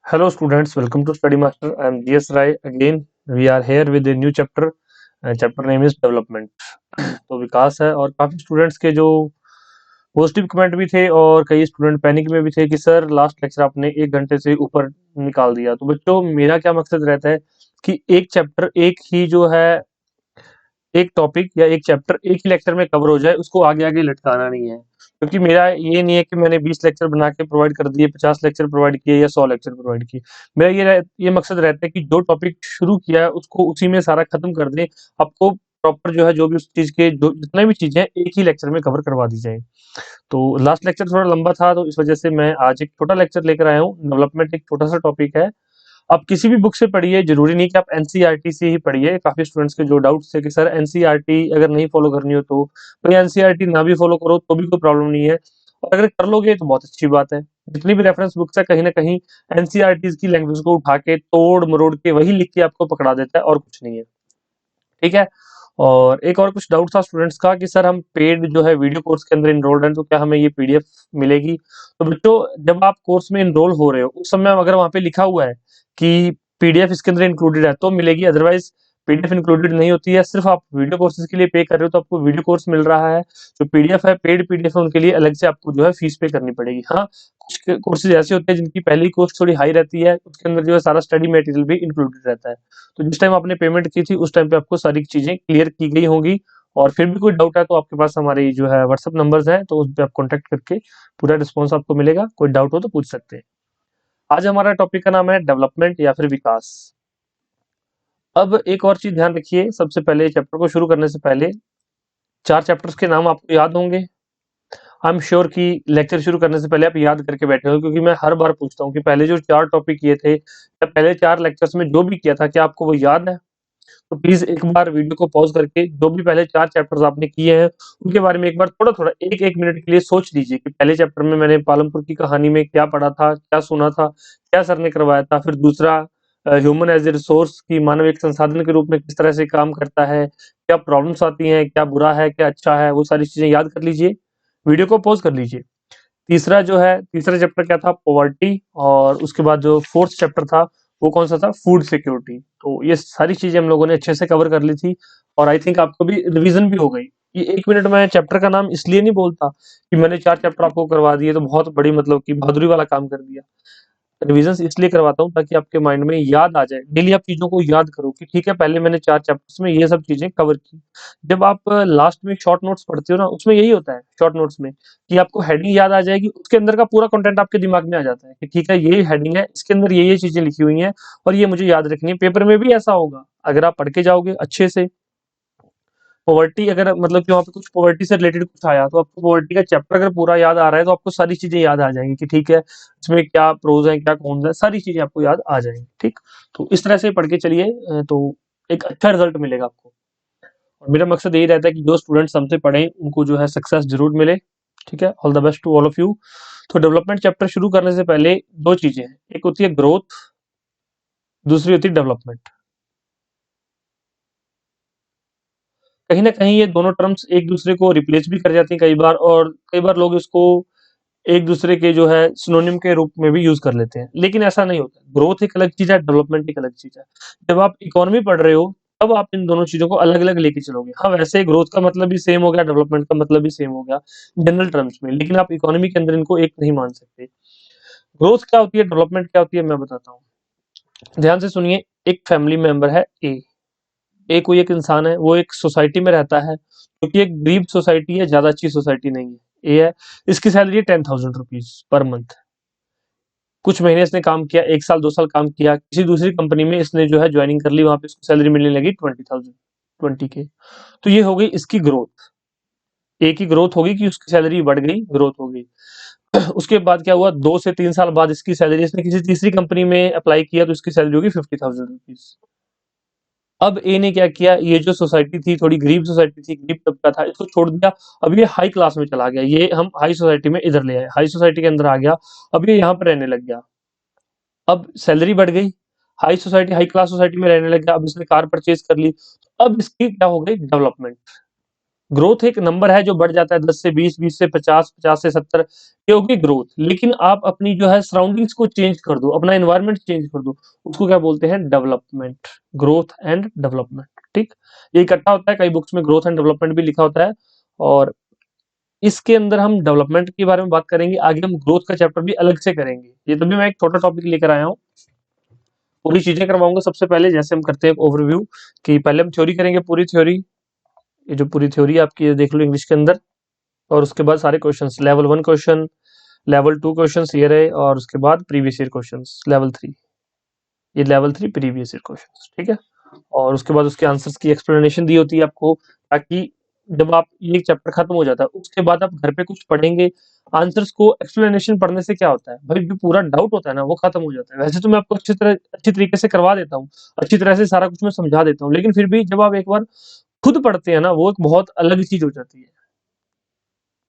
Hello students, welcome to Study Master. I am GS Rai. Again, we are here with a new chapter. Chapter name is Development. तो विकास है और काफी students के जो positive comment भी थे और कई स्टूडेंट पैनिक में भी थे कि सर लास्ट लेक्चर आपने 1 घंटे से ऊपर निकाल दिया। तो बच्चों मेरा क्या मकसद रहता है कि एक चैप्टर एक ही जो है एक टॉपिक या एक चैप्टर एक ही लेक्चर में कवर हो जाए, उसको आगे आगे लटकाना नहीं है। क्योंकि मेरा ये नहीं है कि मैंने 20 लेक्चर बना के प्रोवाइड कर दिए, 50 लेक्चर प्रोवाइड किए या 100 लेक्चर प्रोवाइड किए। मेरा ये मकसद रहता है कि जो टॉपिक शुरू किया है उसको उसी में सारा खत्म कर दें। आपको प्रॉपर जो है जो भी उस चीज के जो जितने भी चीजें हैं एक ही लेक्चर में कवर करवा दी जाए। तो लास्ट लेक्चर थोड़ा लंबा था, तो इस वजह से मैं आज एक छोटा लेक्चर लेकर आया हूँ। डेवलपमेंट एक छोटा सा टॉपिक है। आप किसी भी बुक से पढ़िए, जरूरी नहीं कि आप एनसीईआरटी से ही पढ़िए। काफी स्टूडेंट्स के जो डाउट्स थे कि सर एनसीईआरटी अगर नहीं फॉलो करनी हो तो एनसीईआरटी ना भी फॉलो करो तो भी कोई प्रॉब्लम नहीं है, और अगर कर लोगे तो बहुत अच्छी बात है। जितनी भी रेफरेंस बुक्स है कहीं ना कहीं एनसीईआरटी की लैंग्वेज को उठा के तोड़ मरोड़ के वही लिख के आपको पकड़ा देता है और कुछ नहीं है। ठीक है। और एक और कुछ डाउट था स्टूडेंट्स का कि सर हम पेड जो है वीडियो कोर्स के अंदर इनरोल्ड हैं, तो क्या हमें ये पीडीएफ मिलेगी? तो बच्चों जब आप कोर्स में इनरोल हो रहे हो उस समय अगर वहां पे लिखा हुआ है कि पीडीएफ इसके अंदर इंक्लूडेड है तो मिलेगी, अदरवाइज पीडीएफ इंक्लूडेड नहीं होती है। सिर्फ आप वीडियो कोर्सेज के लिए पे कर रहे हो तो आपको वीडियो कोर्स मिल रहा है। जो पीडीएफ है पेड पीडीएफ है, उनके लिए अलग से आपको जो है फीस पे करनी पड़ेगी। हाँ, कुछ कोर्सेज ऐसे होते हैं जिनकी पहली कॉस्ट थोड़ी हाई रहती है, उसके अंदर जो है सारा स्टडी मटेरियल भी इंक्लूडेड रहता है। तो जिस टाइम आपने पेमेंट की थी उस टाइम पे आपको सारी चीजें क्लियर की गई होंगी। और फिर भी कोई डाउट है तो आपके पास हमारी जो है व्हाट्सएप नंबर्स हैं, तो उस पर आप कॉन्टेक्ट करके पूरा रिस्पॉन्स आपको मिलेगा। कोई डाउट हो तो पूछ सकते हैं। आज हमारा टॉपिक का नाम है डेवलपमेंट या फिर विकास। अब एक और चीज ध्यान रखिए, सबसे पहले चैप्टर को शुरू करने से पहले चार चैप्टर्स के नाम आपको याद होंगे। आई एम श्योर कि लेक्चर शुरू करने से पहले आप याद करके बैठे हो, क्योंकि मैं हर बार पूछता हूँ कि पहले जो चार टॉपिक किए थे या पहले चार लेक्चर्स में जो भी किया था क्या आपको वो याद है? तो प्लीज एक बार वीडियो को पॉज करके जो भी पहले चार चैप्टर्स आपने किए हैं उनके बारे में एक बार थोड़ा थोड़ा एक एक मिनट के लिए सोच लीजिए कि पहले चैप्टर में मैंने पालमपुर की कहानी में क्या पढ़ा था, क्या सुना था, क्या सर ने करवाया था। फिर दूसरा, ह्यूमन एज ए रिसोर्स की मानव एक संसाधन के रूप में किस तरह से काम करता है, क्या प्रॉब्लम्स आती हैं, क्या बुरा है, क्या अच्छा है, वो सारी चीजें याद कर लीजिए। वीडियो को पॉज कर लीजिए। तीसरा जो है, तीसरा चैप्टर क्या था? पॉवर्टी। और उसके बाद जो फोर्थ चैप्टर था वो कौन सा था? Food security. तो ये सारी चीजें हम लोगों ने अच्छे से कवर कर ली थी और आई थिंक आपको भी रिवीजन भी हो गई। ये 1 मिनट में चैप्टर का नाम इसलिए नहीं बोलता कि मैंने चार चैप्टर आपको करवा दिए तो बहुत बड़ी मतलब कि बहादुरी वाला काम कर दिया। रिविजन इसलिए करवाता हूँ ताकि आपके माइंड में याद आ जाए। डेली आप चीजों को याद करो कि ठीक है पहले मैंने चार चैप्टर्स में ये सब चीजें कवर की। जब आप लास्ट में शॉर्ट नोट्स पढ़ते हो ना, उसमें यही होता है शॉर्ट नोट्स में कि आपको हेडिंग याद आ जाएगी, उसके अंदर का पूरा कंटेंट आपके दिमाग में आ जाता है कि ठीक है ये हेडिंग है, इसके अंदर ये चीजें लिखी हुई हैं और ये मुझे याद रखनी है। पेपर में भी ऐसा होगा अगर आप पढ़ के जाओगे अच्छे से। पॉवर्टी अगर मतलब कि वहाँ पे कुछ पॉवर्टी से रिलेटेड कुछ आया तो आपको पॉवर्टी का चैप्टर अगर पूरा याद आ रहा है तो आपको सारी चीजें याद आ जाएंगी कि ठीक है इसमें क्या प्रोज है क्या कॉन्स है, सारी चीजें आपको याद आ जाएंगी। ठीक। तो इस तरह से पढ़ के चलिए, तो एक अच्छा रिजल्ट मिलेगा आपको। और मेरा मकसद यही रहता है कि जो स्टूडेंट्स हमसे पढ़ें उनको जो है सक्सेस जरूर मिले। ठीक है, all the best to all of you. तो डेवलपमेंट चैप्टर शुरू करने से पहले दो चीजें हैं, एक होती है ग्रोथ, दूसरी होती है डेवलपमेंट। कहीं ना कहीं ये दोनों टर्म्स एक दूसरे को रिप्लेस भी कर जाती हैं कई बार, और कई बार लोग इसको एक दूसरे के जो है सिनोनिम के रूप में भी यूज कर लेते हैं, लेकिन ऐसा नहीं होता। ग्रोथ एक अलग चीज है, डेवलपमेंट एक अलग चीज है। जब आप इकोनॉमी पढ़ रहे हो तब आप इन दोनों चीजों को अलग अलग लेके चलोगे। हाँ, वैसे ग्रोथ का मतलब भी सेम हो गया, डेवलपमेंट का मतलब भी सेम हो गया जनरल टर्म्स में, लेकिन आप इकोनॉमी के अंदर इनको एक नहीं मान सकते। ग्रोथ क्या होती है, डेवलपमेंट क्या होती है, मैं बताता हूँ। ध्यान से सुनिए। एक फैमिली मेंबर है ए। ए कोई एक इंसान है, वो एक सोसाइटी में रहता है, क्योंकि एक गरीब सोसाइटी है, ज्यादा अच्छी सोसाइटी नहीं है। ए है, इसकी सैलरी है 10,000 रुपीज पर मंथ। कुछ महीने इसने काम किया, 1 साल 2 साल काम किया, किसी दूसरी कंपनी में इसने जो है ज्वाइनिंग कर ली, वहां पे इसको सैलरी मिलने लगी 20,000, 20K। तो ये हो गई इसकी ग्रोथ। ए की ग्रोथ होगी कि उसकी सैलरी बढ़ गई, ग्रोथ हो गई। उसके बाद क्या हुआ, 2 से 3 साल बाद इसकी सैलरी, इसने किसी तीसरी कंपनी में अप्लाई किया तो इसकी सैलरी होगी 50,000 रुपीज। अब ए ने क्या किया, ये जो सोसाइटी थी थोड़ी गरीब सोसाइटी थी, गरीब तबका था, इसको छोड़ दिया। अब ये हाई क्लास में चला गया, ये हम हाई सोसाइटी में इधर ले आए, हाई सोसाइटी के अंदर आ गया। अब ये यहाँ पर रहने लग गया। अब सैलरी बढ़ गई, high society high class society में रहने लग गया। अब इसने कार परचेज कर ली। अब इसकी क्या हो गई, डेवलपमेंट। ग्रोथ एक नंबर है जो बढ़ जाता है 10 से 20, 20 से 50, 50 से 70, ये होगी ग्रोथ। लेकिन आप अपनी जो है सराउंडिंग्स को चेंज कर दो, अपना एनवायरनमेंट चेंज कर दो, उसको क्या बोलते हैं? डेवलपमेंट। ग्रोथ एंड डेवलपमेंट, ठीक। ये इकट्ठा होता है, कई बुक्स में ग्रोथ एंड डेवलपमेंट भी लिखा होता है, और इसके अंदर हम डेवलपमेंट के बारे में बात करेंगे। आगे हम ग्रोथ का चैप्टर भी अलग से करेंगे। ये तभी मैं एक छोटा टॉपिक लेकर आया हूँ, पूरी चीजें करवाऊंगा। सबसे पहले जैसे हम करते हैं ओवरव्यू, कि पहले हम थ्योरी करेंगे, पूरी थ्योरी। ये जो पूरी थ्योरी आपकी ये देख लो इंग्लिश के अंदर, और उसके बाद सारे questions, level 1 question, level 2 questions ये रहे, और उसके बाद प्रीवियस ईयर क्वेश्चंस लेवल 3, ये लेवल 3 प्रीवियस ईयर क्वेश्चंस, ठीक है। और उसके बाद उसके आंसर्स की एक्सप्लेनेशन दी होती है आपको, ताकि जब आप ये चैप्टर खत्म हो जाता है उसके बाद आप घर पे कुछ पढ़ेंगे, आंसर्स को एक्सप्लेनेशन पढ़ने से क्या होता है भाई, जो पूरा डाउट होता है ना वो खत्म हो जाता है। वैसे तो मैं आपको अच्छी तरीके से करवा देता हूँ, अच्छी तरह से सारा कुछ मैं समझा देता हूँ, लेकिन फिर भी जब आप एक बार खुद पढ़ते हैं ना, वो एक बहुत अलग चीज हो जाती है।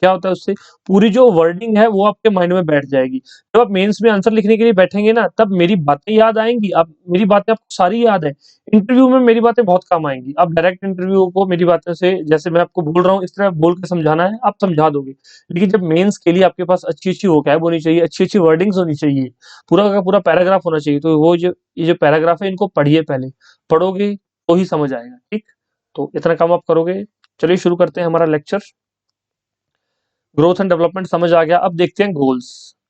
क्या होता है उससे? पूरी जो वर्डिंग है वो आपके माइंड में बैठ जाएगी। जब आप मेंस में आंसर लिखने के लिए बैठेंगे ना, तब मेरी बातें याद आएंगी, आप मेरी बातें आपको सारी याद है। इंटरव्यू में मेरी बातें बहुत काम आएंगी। आप डायरेक्ट इंटरव्यू को मेरी बातों से, जैसे मैं आपको बोल रहा हूँ इस तरह बोल के समझाना है, आप समझा दोगे। लेकिन जब मेंस के लिए आपके पास अच्छी अच्छी वोकैब होनी चाहिए, अच्छी अच्छी वर्डिंग्स होनी चाहिए, पूरा का पूरा पैराग्राफ होना चाहिए, तो वो जो ये जो पैराग्राफ है इनको पढ़िए पहले, पढ़ोगे तो ही समझ आएगा, ठीक। तो इतना काम आप करोगे। चलिए शुरू करते हैं हमारा लेक्चर। ग्रोथ एंड डेवलपमेंट समझ आ गया। अब देखते हैं goals.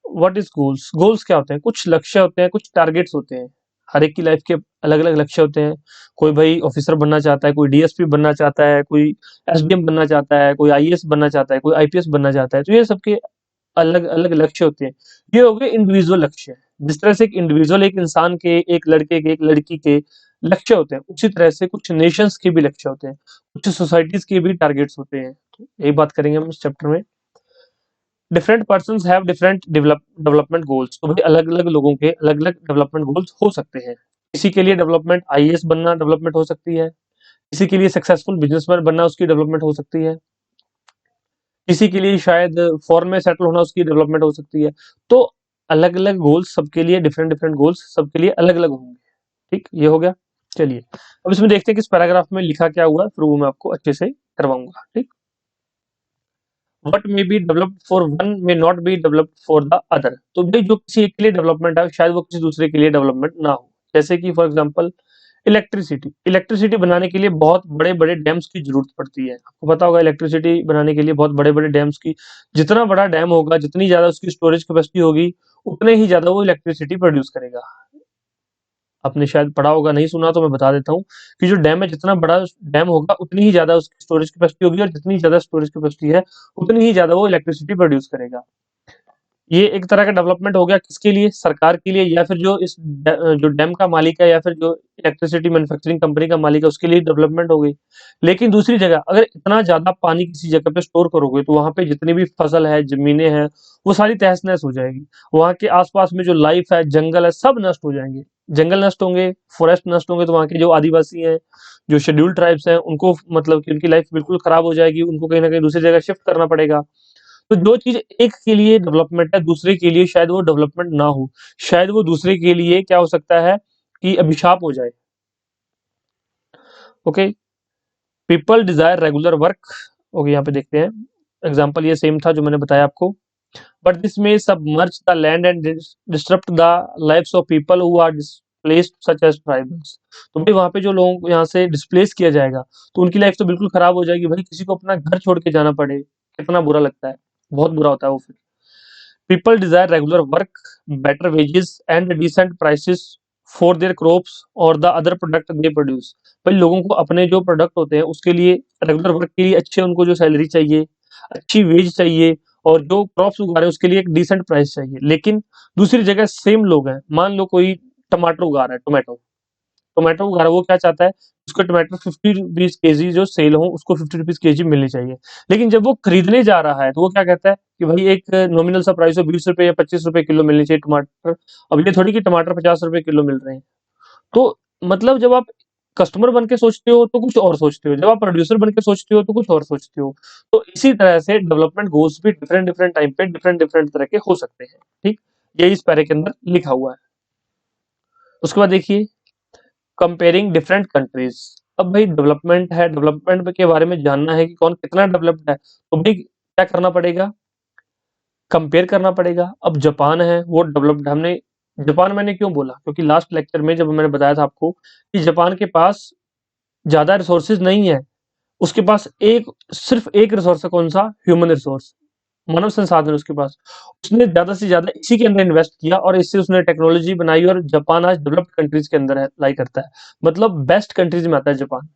What is goals? Goals क्या होते हैं? कुछ लक्ष्य होते हैं, कुछ टारगेट्स होते हैं। हर एक की लाइफ के अलग अलग लक्ष्य होते हैं। कोई भाई ऑफिसर बनना चाहता है, कोई डीएसपी बनना चाहता है, कोई एसडीएम बनना चाहता है, कोई आईएएस बनना चाहता है, कोई आईपीएस बनना चाहता है। तो ये सबके अलग अलग लक्ष्य होते हैं। ये हो गए इंडिविजुअल लक्ष्य। जिस तरह से एक इंडिविजुअल, एक इंसान के, एक लड़के के, एक लड़की के लक्ष्य होते हैं, उसी तरह से कुछ नेशंस के भी लक्ष्य होते हैं, कुछ सोसाइटीज के भी टारगेट्स होते हैं। तो यही बात करेंगे हम इस चैप्टर में। Different person have different development goals. तो भाई अलग अलग लोगों के अलग अलग डेवलपमेंट गोल्स हो सकते हैं। किसी के लिए डेवलपमेंट आईएएस बनना डेवलपमेंट हो सकती है, किसी के लिए सक्सेसफुल बिजनेसमैन बनना उसकी डेवलपमेंट हो सकती है, किसी के लिए शायद फॉरेन में सेटल होना उसकी डेवलपमेंट हो सकती है। तो अलग अलग गोल्स सबके लिए, डिफरेंट डिफरेंट गोल्स सबके लिए अलग अलग होंगे, ठीक। ये हो गया। चलिए अब इसमें देखते हैं कि इस पैराग्राफ में लिखा क्या हुआ है, फिर वो मैं आपको अच्छे से करवाऊंगा, ठीक। What may be developed for one may not be developed for the other। तो भाई जो किसी एक के लिए डेवलपमेंट है शायद वो किसी दूसरे के लिए डेवलपमेंट ना हो। जैसे कि फॉर एग्जांपल इलेक्ट्रिसिटी। इलेक्ट्रिसिटी बनाने के लिए बहुत बड़े बड़े डैम्स की जरूरत पड़ती है। आपको पता होगा इलेक्ट्रिसिटी बनाने के लिए बहुत बड़े बड़े डैम्स की, जितना बड़ा डैम होगा, जितनी ज्यादा उसकी स्टोरेज कैपेसिटी होगी, उतने ही ज्यादा वो इलेक्ट्रिसिटी प्रोड्यूस करेगा। आपने शायद पढ़ा होगा, नहीं सुना तो मैं बता देता हूँ कि जो डैम है, जितना बड़ा डैम होगा उतनी ही ज्यादा उसकी स्टोरेज कैपेसिटी होगी, और जितनी ज्यादा स्टोरेज कैपेसिटी है उतनी ही ज्यादा वो इलेक्ट्रिसिटी प्रोड्यूस करेगा। ये एक तरह का डेवलपमेंट हो गया, किसके लिए? सरकार के लिए, या फिर जो जो डैम का मालिक है, या फिर जो इलेक्ट्रिसिटी मैन्युफैक्चरिंग कंपनी का मालिक है, उसके लिए डेवलपमेंट हो गई। लेकिन दूसरी जगह अगर इतना ज्यादा पानी किसी जगह पे स्टोर करोगे, तो वहां पे जितनी भी फसल है, जमीनें हैं, वो सारी तहस नहस हो जाएगी। वहां के आसपास में जो लाइफ है, जंगल है, सब नष्ट हो जाएंगे। जंगल नष्ट होंगे, फॉरेस्ट नष्ट होंगे, तो वहां के जो आदिवासी हैं, जो शेड्यूल्ड ट्राइब्स हैं, उनको मतलब कि उनकी लाइफ बिल्कुल खराब हो जाएगी, उनको कहीं ना कहीं दूसरी जगह शिफ्ट करना पड़ेगा। तो जो चीज एक के लिए डेवलपमेंट है, दूसरे के लिए शायद वो डेवलपमेंट ना हो। शायद वो दूसरे के लिए क्या हो सकता है कि अभिशाप हो जाए। Okay. People desire regular work. Okay, यहाँ पे देखते हैं एग्जांपल, ये सेम था जो मैंने बताया आपको। But this may submerge the land and disturb the lives of people who are displaced such as tribals. तो भाई वहां पे जो लोगों को यहाँ से डिस्प्लेस किया जाएगा, तो उनकी लाइफ तो बिल्कुल खराब हो जाएगी। भाई किसी को अपना घर छोड़ के जाना पड़े, कितना बुरा लगता है, बहुत बुरा होता है वो फिर। People desire regular work, better wages and decent prices for their crops or the other product they produce। भाई लोगों को अपने जो प्रोडक्ट होते हैं उसके लिए, रेगुलर वर्क के लिए अच्छे उनको जो सैलरी चाहिए, अच्छी वेज चाहिए, और जो क्रॉप्स उगा रहे हैं उसके लिए एक डिसेंट प्राइस चाहिए। लेकिन दूसरी जगह सेम लोग हैं, मान लो कोई टमाटर उगा रहा है, टोमेटो टोमेटो उगा रहा है, वो क्या चाहता है, उसको टमाटर 50 रुपीज केजी जो सेल हो, उसको 50 रुपीज केजी मिलनी चाहिए। लेकिन जब वो खरीदने जा रहा है, तो वो क्या कहता है कि भाई एक नॉमिनल सा प्राइस हो, 20 रुपए या 25 रुपए किलो मिलनी चाहिए टमाटर। अब ये थोड़ी कि टमाटर 50 रुपए किलो मिल रहे हैं। तो मतलब जब आप कस्टमर बन के सोचते हो तो कुछ और सोचते हो, जब आप प्रोड्यूसर बन के सोचते हो तो कुछ और सोचते हो। तो इसी तरह से डेवलपमेंट गोल्स भी डिफरेंट डिफरेंट टाइम पे डिफरेंट डिफरेंट तरह के हो सकते हैं, ठीक। ये इस पैरे के अंदर लिखा हुआ है। उसके बाद देखिए, कंपेयरिंग डिफरेंट कंट्रीज। अब भाई डेवलपमेंट है, डेवलपमेंट के बारे में जानना है कि कौन कितना डेवलप्ड है, तो भाई क्या करना पड़ेगा, कंपेयर करना पड़ेगा। अब जापान है वो डेवलप्ड, हमने जापान मैंने क्यों बोला, क्योंकि लास्ट लेक्चर में जब मैंने बताया था आपको कि जापान के पास ज्यादा रिसोर्सेज नहीं है, उसके पास एक सिर्फ एक रिसोर्स है, कौन सा, ह्यूमन रिसोर्स, मानव संसाधन उसके पास। उसने ज्यादा से ज्यादा इसी के अंदर इन्वेस्ट किया और इससे उसने टेक्नोलॉजी बनाई और जापान आज डेवलप्ड कंट्रीज के अंदर है, लाई करता है, मतलब बेस्ट कंट्रीज में आता है जापान,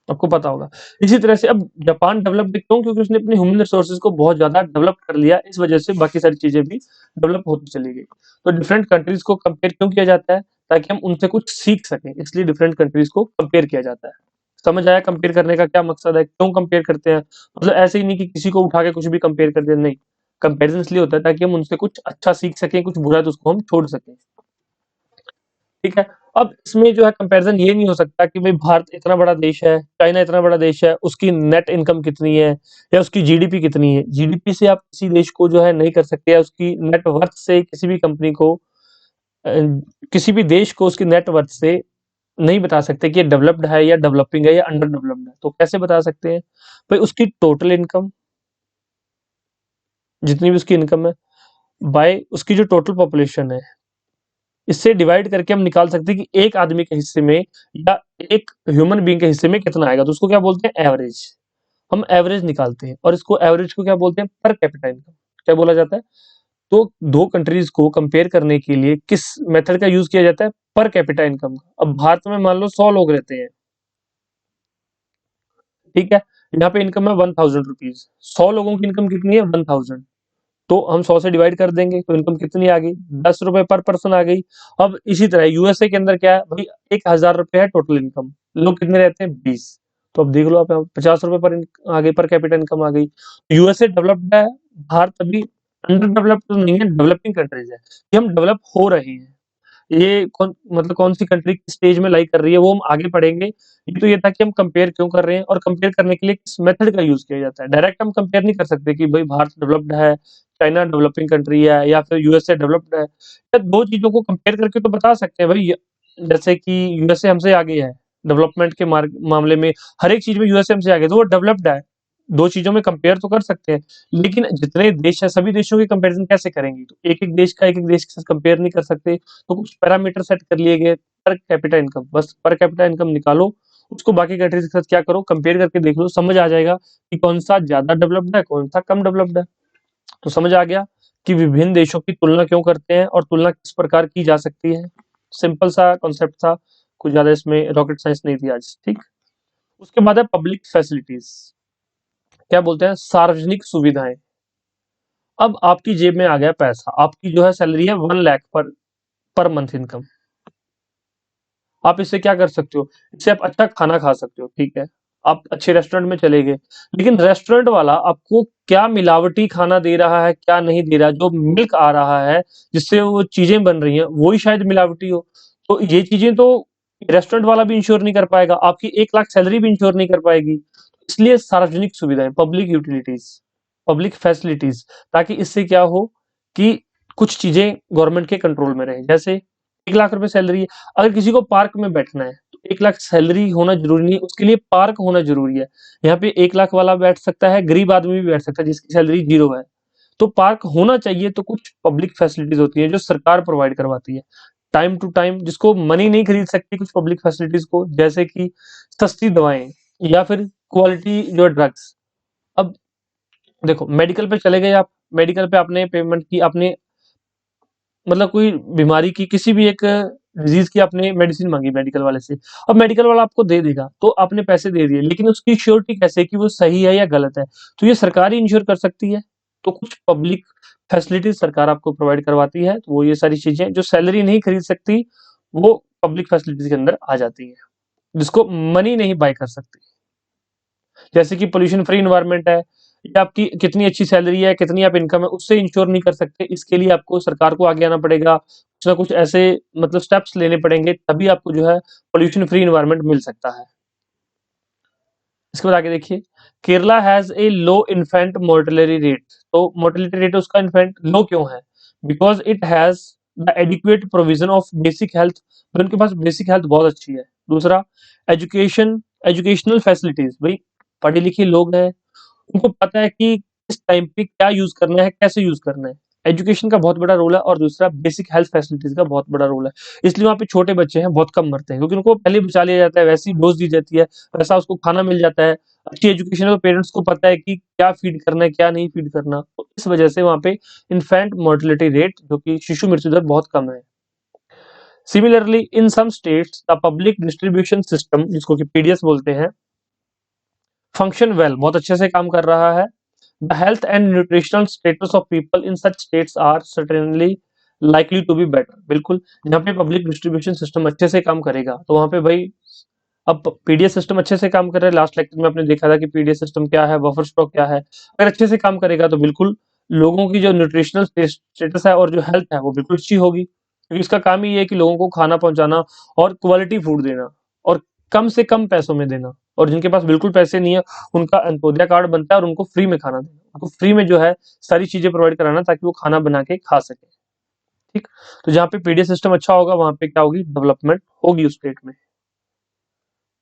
आपको पता होगा। इसी तरह से अब जापान डेवलप्ड क्यों, क्योंकि उसने अपने ह्यूमन रिसोर्सेज को बहुत ज्यादा डेवलप कर लिया, इस वजह से बाकी सारी चीजें भी डेवलप होती चली गई। तो डिफरेंट कंट्रीज को कंपेयर क्यों किया जाता है, ताकि हम उनसे कुछ सीख सकें, इसलिए डिफरेंट कंट्रीज को कंपेयर किया जाता है। समझ आया कंपेयर करने का क्या मकसद है, क्यों कंपेयर करते हैं, मतलब ऐसे ही नहीं कि किसी को उठा के कुछ भी कंपेयर कर दें, नहीं, कंपेरिजन इसलिए होता है ताकि हम उनसे कुछ अच्छा सीख सकें, कुछ बुरा है तो उसको हम छोड़ सकें। ठीक है। अब इसमें जो है कंपैरिजन ये नहीं हो सकता कि भाई भारत इतना बड़ा देश है, चाइना इतना बड़ा देश है, उसकी नेट इनकम कितनी है या उसकी जीडीपी कितनी है। जीडीपी से आप किसी देश को जो है नहीं कर सकते, या उसकी नेटवर्थ से किसी भी कंपनी को अ, किसी भी देश को उसकी नेटवर्थ से नहीं बता सकते कि ये डेवलप्ड है या डेवलपिंग है या अंडर डेवलप्ड है। तो कैसे बता सकते हैं, भाई उसकी टोटल इनकम, जितनी भी उसकी इनकम है, बाय उसकी जो टोटल पॉपुलेशन है, इससे डिवाइड करके हम निकाल सकते हैं कि एक आदमी के हिस्से में या एक ह्यूमन बीइंग के हिस्से में कितना आएगा। तो उसको क्या बोलते हैं, एवरेज। हम एवरेज निकालते हैं और इसको एवरेज को क्या बोलते हैं, पर कैपिटा इनकम, क्या बोला जाता है। तो दो कंट्रीज को कंपेयर करने के लिए किस मेथड का यूज किया जाता है, पर कैपिटा इनकम का। अब भारत में मान लो 100 लोग रहते हैं, ठीक है, यहाँ पे इनकम है 1000 रुपीज, 100 लोगों की इनकम कितनी है, 1000, तो हम 100 से डिवाइड कर देंगे तो इनकम कितनी आ गई, 10 रुपए पर पर्सन आ गई। अब इसी तरह यूएसए के अंदर क्या है भाई, 1000 रुपए है टोटल इनकम, लोग कितने रहते हैं, 20, तो अब देख लो आप, 50 रुपए पर आ गई, पर कैपिटल इनकम आ गई। यूएसए डेवलप्ड है, भारत अभी अंडर डेवलप्ड तो नहीं है, डेवलपिंग कंट्रीज है, ये हम डेवलप हो रहे हैं। ये कौन मतलब कौन सी कंट्री किस स्टेज में लाई कर रही है वो हम आगे पढ़ेंगे। ये तो ये था कि हम कंपेयर क्यों कर रहे हैं और कंपेयर करने के लिए किस मेथड का यूज किया जाता है। डायरेक्ट हम कंपेयर नहीं कर सकते कि भाई भारत डेवलप्ड है, चाइना डेवलपिंग कंट्री है या फिर यूएसए डेवलप्ड है, या दो चीजों को कंपेयर करके तो बता सकते हैं भाई, जैसे कि यूएसए हमसे आगे है डेवलपमेंट के मामले में, हर एक चीज में यूएसए हमसे आगे है, तो वो डेवलप्ड है। दो चीजों में कंपेयर तो कर सकते हैं, लेकिन जितने देश है सभी देशों की कंपैरिजन कैसे करेंगे, तो एक एक देश का एक एक देश के साथ कंपेयर नहीं कर सकते। तो कुछ पैरामीटर सेट कर लिए गए, पर कैपिटा इनकम, बस पर कैपिटा इनकम निकालो, उसको बाकी कंट्रीज के साथ क्या करो, कंपेयर करके देख लो, समझ आ जाएगा कि कौन सा ज्यादा डेवलप्ड है, कौन सा कम डेवलप्ड है। तो समझ आ गया कि विभिन्न देशों की तुलना क्यों करते हैं और तुलना किस प्रकार की जा सकती है। सिंपल सा कॉन्सेप्ट था, कुछ ज्यादा इसमें रॉकेट साइंस नहीं थी आज। ठीक, उसके बाद है पब्लिक फैसिलिटीज, क्या बोलते हैं, सार्वजनिक सुविधाएं। अब आपकी जेब में आ गया पैसा, आपकी जो है सैलरी है 1 लाख पर मंथ इनकम। आप इससे क्या कर सकते हो, इससे आप अच्छा खाना खा सकते हो, ठीक है, आप अच्छे रेस्टोरेंट में चले गए, लेकिन रेस्टोरेंट वाला आपको क्या मिलावटी खाना दे रहा है, क्या नहीं दे रहा है, जो मिल्क आ रहा है जिससे वो चीजें बन रही हैं वही शायद मिलावटी हो। तो ये चीजें तो रेस्टोरेंट वाला भी इंश्योर नहीं कर पाएगा, आपकी 1 लाख सैलरी भी इंश्योर नहीं कर पाएगी। इसलिए सार्वजनिक सुविधाएं, पब्लिक यूटिलिटीज, पब्लिक फैसिलिटीज, ताकि इससे क्या हो कि कुछ चीजें गवर्नमेंट के कंट्रोल में रहे। जैसे 1 लाख रुपए सैलरी है, अगर किसी को पार्क में बैठना है तो 1 लाख सैलरी होना जरूरी नहीं, उसके लिए पार्क होना जरूरी है। यहाँ पे 1 लाख वाला बैठ सकता है, गरीब आदमी भी बैठ सकता है जिसकी सैलरी 0 है, तो पार्क होना चाहिए। तो कुछ पब्लिक फैसिलिटीज होती है जो सरकार प्रोवाइड करवाती है टाइम टू टाइम, जिसको मनी नहीं खरीद सकती कुछ पब्लिक फैसिलिटीज को, जैसे कि सस्ती दवाएं या फिर क्वालिटी जो ड्रग्स। अब देखो मेडिकल पे चले गए आप, मेडिकल पे आपने पेमेंट की, आपने मतलब कोई बीमारी की, किसी भी एक डिजीज की आपने मेडिसिन मांगी मेडिकल वाले से, अब मेडिकल वाला आपको दे देगा, तो आपने पैसे दे दिए, लेकिन उसकी श्योरिटी कैसे है कि वो सही है या गलत है, तो ये सरकार ही इंश्योर कर सकती है। तो कुछ पब्लिक फैसिलिटीज सरकार आपको प्रोवाइड करवाती है, तो वो ये सारी चीजें जो सैलरी नहीं खरीद सकती वो पब्लिक फैसिलिटीज के अंदर आ जाती है, जिसको मनी नहीं बाय कर सकती। जैसे कि पोल्यूशन फ्री इन्वायरमेंट है, या आपकी कितनी अच्छी सैलरी है, कितनी आप इनकम है, उससे इंश्योर नहीं कर सकते। इसके लिए आपको सरकार को आगे आना पड़ेगा, कुछ ना कुछ ऐसे मतलब स्टेप्स लेने पड़ेंगे, तभी आपको जो है पोल्यूशन फ्री इन्वायरमेंट मिल सकता है। इसके बाद आगे देखिए, Kerala has a low infant mortality rate. तो मोर्टेलिटी रेट उसका इन्फेंट लो क्यों है, because it has the adequate provision of basic health, उनके पास बेसिक हेल्थ बहुत अच्छी है। दूसरा, एजुकेशन एजुकेशनल फैसिलिटीज, भाई पढ़े लिखे लोग हैं, उनको पता है कि किस टाइम पे क्या यूज करना है, कैसे यूज करना है। एजुकेशन का बहुत बड़ा रोल है, और दूसरा बेसिक हेल्थ फैसिलिटीज का बहुत बड़ा रोल है। इसलिए वहाँ पे छोटे बच्चे हैं बहुत कम मरते हैं, क्योंकि उनको पहले बचा लिया जाता है, वैसी डोज दी जाती है, वैसा उसको खाना मिल जाता है। अच्छी एजुकेशन है तो पेरेंट्स को पता है कि क्या फीड करना है, क्या नहीं फीड करना, तो इस वजह से वहाँ पे इन्फेंट मोर्टेलिटी रेट, जो कि शिशु मृत्यु दर, बहुत कम है। Similarly in some states the public distribution system, जिसको कि पीडीएस बोलते हैं, फंक्शन वेल, बहुत अच्छे से काम कर रहा है। The health and nutritional status of people in such states are certainly likely to be better. बिल्कुल, जहाँ पे पब्लिक डिस्ट्रीब्यूशन सिस्टम अच्छे से काम करेगा तो वहाँ पे भाई, अब पीडीएस सिस्टम अच्छे से काम कर रहा है, लास्ट लेक्चर में आपने देखा था कि पीडीएस सिस्टम क्या है, बफर स्टॉक क्या है। अगर अच्छे से काम करेगा तो बिल्कुल लोगों की जो न्यूट्रिशनल स्टेटस है और जो हेल्थ है वो बिल्कुल अच्छी होगी, क्योंकि इसका काम ही ये है कि लोगों को खाना पहुंचाना और क्वालिटी फूड देना, और कम से कम पैसों में देना। और जिनके पास बिल्कुल पैसे नहीं है, उनका अंत्योदय कार्ड बनता है और उनको फ्री में खाना देना, उनको फ्री में जो है सारी चीजें प्रोवाइड कराना, ताकि वो खाना बना के खा सके। ठीक, तो जहाँ पे पीडीएस सिस्टम अच्छा होगा वहां पे क्या होगी, डेवलपमेंट होगी उस स्टेट में।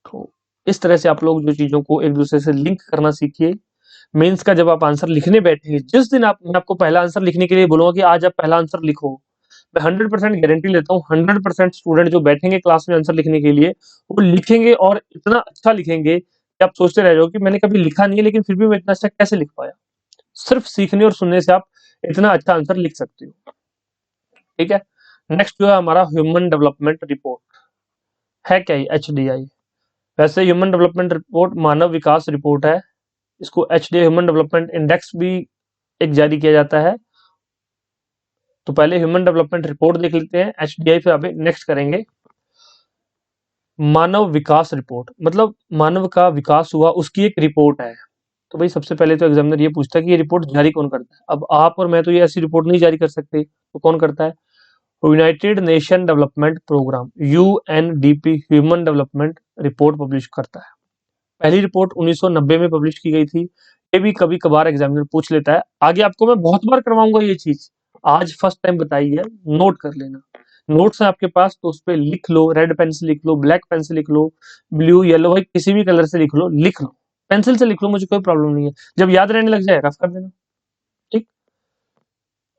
तो इस तरह से आप लोग जो चीजों को एक दूसरे से लिंक करना सीखिए। मेंस का जब आप आंसर लिखने बैठेंगे, जिस दिन मैं आपको पहला आंसर लिखने के लिए बोलूंगा कि आज आप पहला आंसर लिखो, मैं 100% गारंटी लेता हूँ, 100% स्टूडेंट जो बैठेंगे क्लास में आंसर लिखने के लिए, वो लिखेंगे और इतना अच्छा लिखेंगे कि आप सोचते रह जाओगे कि मैंने कभी लिखा नहीं है, लेकिन फिर भी मैं इतना अच्छा कैसे लिख पाया। सिर्फ सीखने और सुनने से आप इतना अच्छा आंसर लिख सकते हो। ठीक है, नेक्स्ट जो है हमारा ह्यूमन डेवलपमेंट रिपोर्ट है। क्या है HDI? वैसे ह्यूमन डेवलपमेंट रिपोर्ट मानव विकास रिपोर्ट है। इसको HDI ह्यूमन डेवलपमेंट इंडेक्स भी एक जारी किया जाता है। तो पहले ह्यूमन डेवलपमेंट रिपोर्ट देख लेते हैं, HDI फिर अभी नेक्स्ट करेंगे। मानव विकास रिपोर्ट मतलब मानव का विकास हुआ उसकी एक रिपोर्ट है। तो भाई सबसे पहले तो एग्जामिनर ये पूछता है कि ये रिपोर्ट जारी कौन करता है। अब आप और मैं तो ये ऐसी रिपोर्ट नहीं जारी कर सकते, तो कौन करता है? United Nation Development Programme, UNDP human development report publish करता है। पहली रिपोर्ट 1990 में पब्लिश की गई थी। ये भी कभी कभार एग्जामिनर पूछ लेता है, आगे आपको मैं बहुत बार करवाऊंगा ये चीज, आज फर्स्ट टाइम बताई है, नोट कर लेना। नोट्स है आपके पास तो उस पर लिख लो, रेड पेन से लिख लो, ब्लैक पेन से लिख लो, ब्लू येलो भाई किसी भी कलर से लिख लो, लिख लो, पेंसिल से लिख लो, मुझे कोई प्रॉब्लम नहीं है। जब याद रहने लग जाए रफ कर देना। ठीक,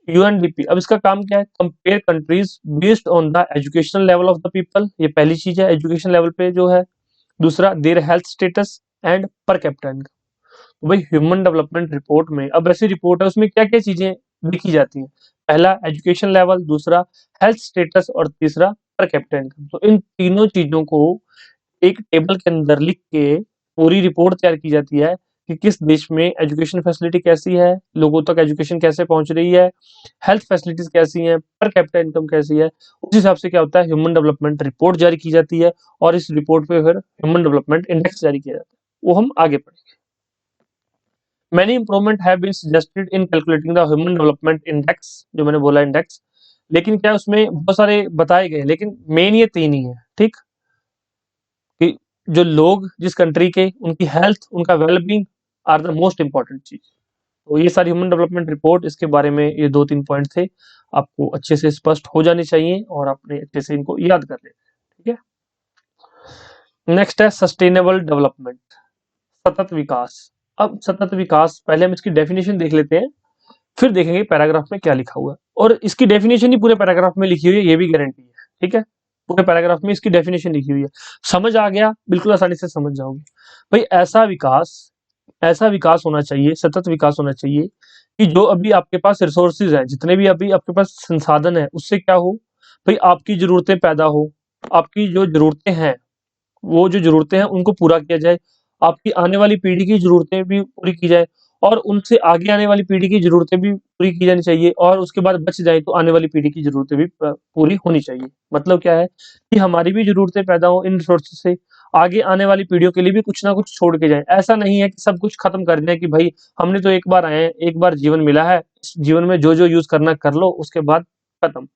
यूएनडीपी, अब इसका काम क्या है? Compare countries based on the educational level of the people, ये पहली चीज है, एजुकेशन लेवल पे जो है। दूसरा, their health status and per capita income. तो भाई ह्यूमन डेवलपमेंट रिपोर्ट में, अब ऐसी रिपोर्ट है उसमें क्या क्या चीजें लिखी जाती हैं? पहला एजुकेशन लेवल, दूसरा हेल्थ स्टेटस, और तीसरा पर कैपिटा इनकम। तो इन तीनों चीजों को एक टेबल के अंदर लिख के पूरी रिपोर्ट तैयार की जाती है कि किस देश में एजुकेशन फैसिलिटी कैसी है, लोगों तक एजुकेशन कैसे पहुंच रही है, हेल्थ फैसिलिटीज कैसी हैं, पर कैपिटा इनकम कैसी है। उस हिसाब से क्या होता है, ह्यूमन डेवलपमेंट रिपोर्ट जारी की जाती है, और इस रिपोर्ट पे फिर ह्यूमन डेवलपमेंट इंडेक्स जारी किया जाता है। वो हम आगे पढ़ेंगे। Many improvement have been suggested in calculating the human development index, जो मैंने बोला इंडेक्स, लेकिन क्या उसमें बहुत सारे बताए गए, लेकिन मेन ये तीन ही है। ठीक, कि जो लोग जिस कंट्री के, उनकी हेल्थ, उनका wellbeing are the most important चीज। तो ये सारी ह्यूमन डेवलपमेंट रिपोर्ट, इसके बारे में ये 2-3 पॉइंट थे, आपको अच्छे से स्पष्ट हो जाने चाहिए और आपने अच्छे से इनको याद कर लेना। ठीक है, नेक्स्ट है सस्टेनेबल डेवलपमेंट, सतत विकास। अब सतत विकास, पहले हम इसकी डेफिनेशन देख लेते हैं, फिर देखेंगे पैराग्राफ में क्या लिखा हुआ है। और इसकी डेफिनेशन ही पूरे पैराग्राफ में लिखी हुई है, ये भी गारंटी है। ठीक है, पूरे पैराग्राफ में इसकी डेफिनेशन लिखी हुई है। समझ आ गया, बिल्कुल आसानी से समझ जाओगे। भाई ऐसा विकास होना चाहिए, सतत विकास होना चाहिए कि जो अभी आपके पास रिसोर्सेज हैं, जितने भी अभी आपके पास संसाधन है, उससे क्या हो भाई, आपकी जरूरतें पैदा हो, आपकी जो जरूरतें हैं, वो जो जरूरतें हैं उनको पूरा किया जाए, आपकी आने वाली पीढ़ी की जरूरतें भी पूरी की जाए, और उनसे आगे आने वाली पीढ़ी की जरूरतें भी पूरी की जानी चाहिए, और उसके बाद बच जाए तो आने वाली पीढ़ी की जरूरतें भी पूरी होनी चाहिए। मतलब क्या है कि हमारी भी जरूरतें पैदा हो इन रिसोर्सेज से, आगे आने वाली पीढ़ियों के लिए भी कुछ ना कुछ छोड़ के जाए। ऐसा नहीं है कि सब कुछ खत्म कर दें कि भाई हमने तो एक बार आए हैं, एक बार जीवन मिला है, इस जीवन में जो जो यूज करना कर लो, उसके बाद खत्म।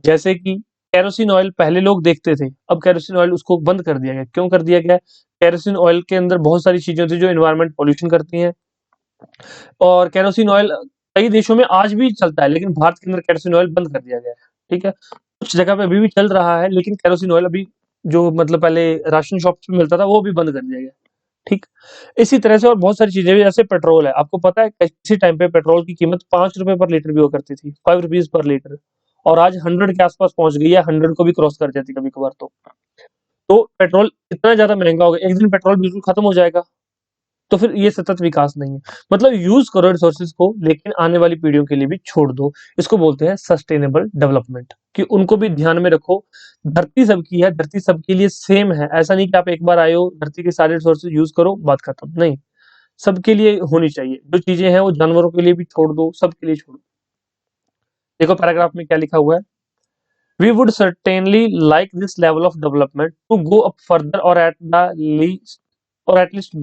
जैसे कि केरोसिन ऑयल पहले लोग देखते थे, अब केरोसिन ऑयल उसको बंद कर दिया गया। क्यों कर दिया गया? केरोसिन ऑयल के अंदर बहुत सारी चीजें होती है जो एनवायरमेंट पॉल्यूशन करती हैं, और केरोसिन ऑयल कई देशों में आज भी चलता है, लेकिन भारत के अंदर केरोसिन ऑयल बंद कर दिया गया है। ठीक है, कुछ जगह पे अभी भी चल रहा है, लेकिन केरोसिन ऑयल अभी जो मतलब पहले राशन शॉप में मिलता था वो भी बंद कर दिया गया। ठीक। इसी तरह से और बहुत सारी चीजें भी, जैसे पेट्रोल है, आपको पता है किसी टाइम पे पेट्रोल की कीमत 5 रुपए पर लीटर भी हुआ करती थी, 5 रुपीज पर लीटर, और आज 100 के आसपास पहुंच गई है, 100 को भी क्रॉस कर जाती कभी कभार। तो पेट्रोल इतना ज्यादा महंगा हो गया, एक दिन पेट्रोल बिल्कुल खत्म हो जाएगा। तो फिर ये सतत विकास नहीं है। मतलब यूज करो रिसोर्सेज को, लेकिन आने वाली पीढ़ियों के लिए भी छोड़ दो। इसको बोलते हैं सस्टेनेबल डेवलपमेंट, कि उनको भी ध्यान में रखो। धरती सबकी है, धरती सबके लिए सेम है। ऐसा नहीं कि आप एक बार आए हो, धरती के सारे रिसोर्सेज यूज करो, बात खत्म। नहीं, सबके लिए होनी चाहिए। जो चीजें हैं वो जानवरों के लिए भी छोड़ दो, सबके लिए छोड़ो। देखो पैराग्राफ में क्या लिखा हुआ है। We would certainly like this level of development to go up further, or at least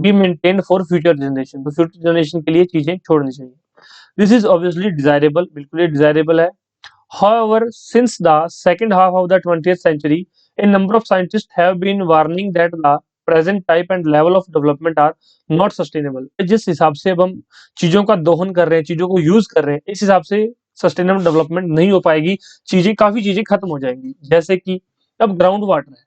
be maintained for future generation। तो future generation के लिए चीजें छोड़नी चाहिए। This is obviously desirable, बिल्कुल ये desirable है। However, since the second half of the 20th century, a number of scientists have been warning that the present type and level of development are not sustainable। जिस हिसाब से अब हम चीजों का दोहन कर रहे हैं, चीजों को यूज कर रहे हैं, इस हिसाब से सस्टेनेबल डेवलपमेंट नहीं हो पाएगी। काफी चीजें खत्म हो जाएंगी। जैसे कि अब ग्राउंड वाटर है।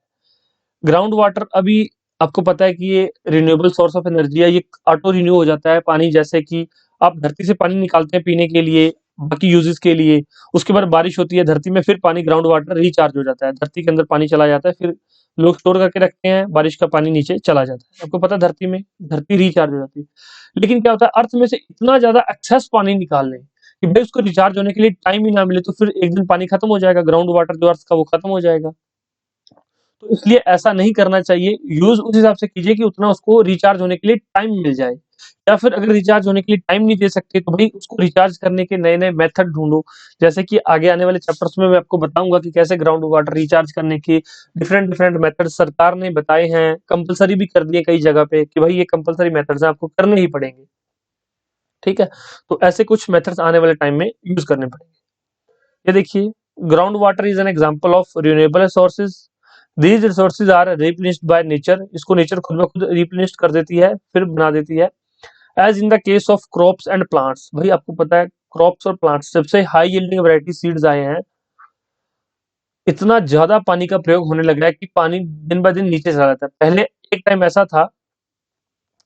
ग्राउंड वाटर अभी आपको पता है कि ये रिन्यूएबल सोर्स ऑफ एनर्जी है, ये ऑटो रिन्यू हो जाता है पानी। जैसे कि आप धरती से पानी निकालते हैं पीने के लिए, बाकी यूजेस के लिए, उसके बाद बारिश होती है धरती में, फिर पानी ग्राउंड वाटर रिचार्ज हो जाता है, धरती के अंदर पानी चला जाता है, फिर लोग स्टोर करके रखते हैं, बारिश का पानी नीचे चला जाता है। आपको पता है धरती में, धरती रिचार्ज हो जाती है। लेकिन क्या होता है, अर्थ में से इतना ज्यादा एक्सेस पानी निकाल लें कि भाई उसको रिचार्ज होने के लिए टाइम ही ना मिले, तो फिर एक दिन पानी खत्म हो जाएगा, ग्राउंड वाटर जो अर्थ का वो खत्म हो जाएगा। तो इसलिए ऐसा नहीं करना चाहिए। यूज उस हिसाब से कीजिए कि उतना उसको रिचार्ज होने के लिए टाइम मिल जाए। या फिर अगर रिचार्ज होने के लिए टाइम नहीं दे सकते, तो भाई उसको रिचार्ज करने के नए नए मेथड ढूंढो। जैसे कि आगे आने वाले चैप्टर्स में मैं आपको बताऊंगा कि कैसे ग्राउंड वाटर रिचार्ज करने के डिफरेंट डिफरेंट मेथड सरकार ने बताए हैं, कंपलसरी भी कर दिए कई जगह पे कि भाई ये कंपलसरी मेथड्स हैं, आपको करने ही पड़ेंगे। ठीक है। तो ऐसे कुछ मेथड्स आने वाले टाइम में यूज करने पड़ेंगे। ये देखिए, ground water is an example of renewable sources. These resources are replenished by nature. इसको नेचर खुद ब खुद रिप्लेनिश कर देती है, फिर बना देती है। As in the case of crops and plants. भाई आपको पता है क्रॉप्स और प्लांट्स, सबसे हाई यील्डिंग वैरायटी सीड्स आए हैं, इतना ज्यादा पानी का प्रयोग होने लग रहा है कि पानी दिन ब दिन नीचे चला जाता है। पहले एक टाइम ऐसा था,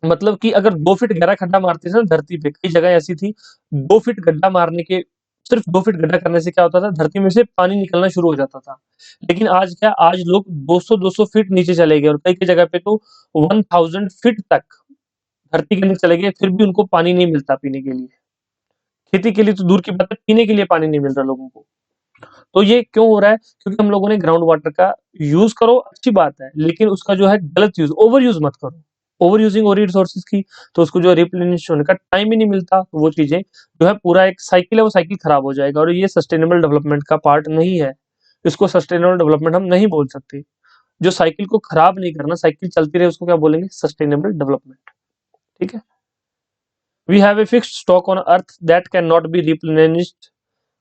मतलब कि अगर 2 फीट गहरा खड्डा मारते थे ना धरती पे, कई जगह ऐसी थी, 2 फीट गड्ढा मारने के, सिर्फ 2 फीट गड्ढा करने से क्या होता था, धरती में से पानी निकलना शुरू हो जाता था। लेकिन आज क्या, आज लोग 200 फीट नीचे चले गए, और कई कई जगह पे तो 1000 फीट तक धरती के अंदर चले गए, फिर भी उनको पानी नहीं मिलता पीने के लिए। खेती के लिए तो दूर की बात है, पीने के लिए पानी नहीं मिल रहा लोगों को। तो ये क्यों हो रहा है? क्योंकि हम लोगों ने ग्राउंड वाटर का यूज करो, अच्छी बात है, लेकिन उसका जो है गलत यूज, ओवर यूज मत करो। ओवर यूजिंग हो रही रिसोर्सेज की, तो उसको जो रिप्लेनिश होने का टाइम ही नहीं मिलता, तो वो चीजें जो है, पूरा एक साइकिल है, वो साइकिल खराब हो जाएगा, और ये सस्टेनेबल डेवलपमेंट का पार्ट नहीं है। इसको सस्टेनेबल डेवलपमेंट हम नहीं बोल सकते। जो साइकिल को खराब नहीं करना, साइकिल चलती रहे, उसको क्या बोलेंगे? Sustainable development. ठीक है। We have a fixed stock on earth that can not be replenished.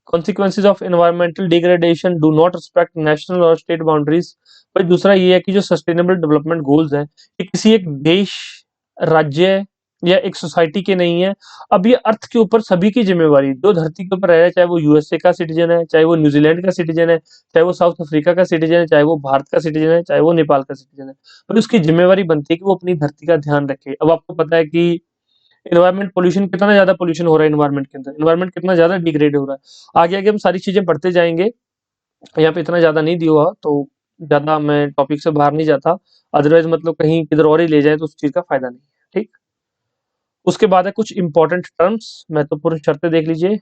Consequences of environmental degradation do not respect national और स्टेट बाउंड्रीज। भाई दूसरा ये है कि जो सस्टेनेबल डेवलपमेंट गोल्स हैं, ये किसी एक देश, राज्य या एक सोसाइटी के नहीं है। अब ये अर्थ के ऊपर सभी की जिम्मेवारी, जो धरती के ऊपर रह रहा है, चाहे वो यूएसए का सिटीजन है, चाहे वो न्यूजीलैंड का सिटीजन है, चाहे वो साउथ अफ्रीका का सिटीजन है, चाहे वो भारत का सिटीजन है, चाहे वो नेपाल का सिटीजन है, पर उसकी जिम्मेवारी बनती है कि वो अपनी धरती का ध्यान रखे। अब आपको पता है कि एनवायरमेंट पोल्यूशन, कितना ज्यादा पोल्यूशन हो रहा है एनवायरमेंट के अंदर, एनवायरमेंट कितना ज्यादा डिग्रेड हो रहा है। आगे आगे हम सारी चीजें पढ़ते जाएंगे, यहाँ पे इतना ज्यादा नहीं दिया हुआ, तो ज्यादा मैं टॉपिक से बाहर नहीं जाता। अदरवाइज मतलब कहीं किधर और ही ले जाए तो उस चीज का फायदा नहीं है। ठीक। उसके बाद है कुछ इंपॉर्टेंट टर्म्स, महत्वपूर्ण शर्तें देख लीजिए।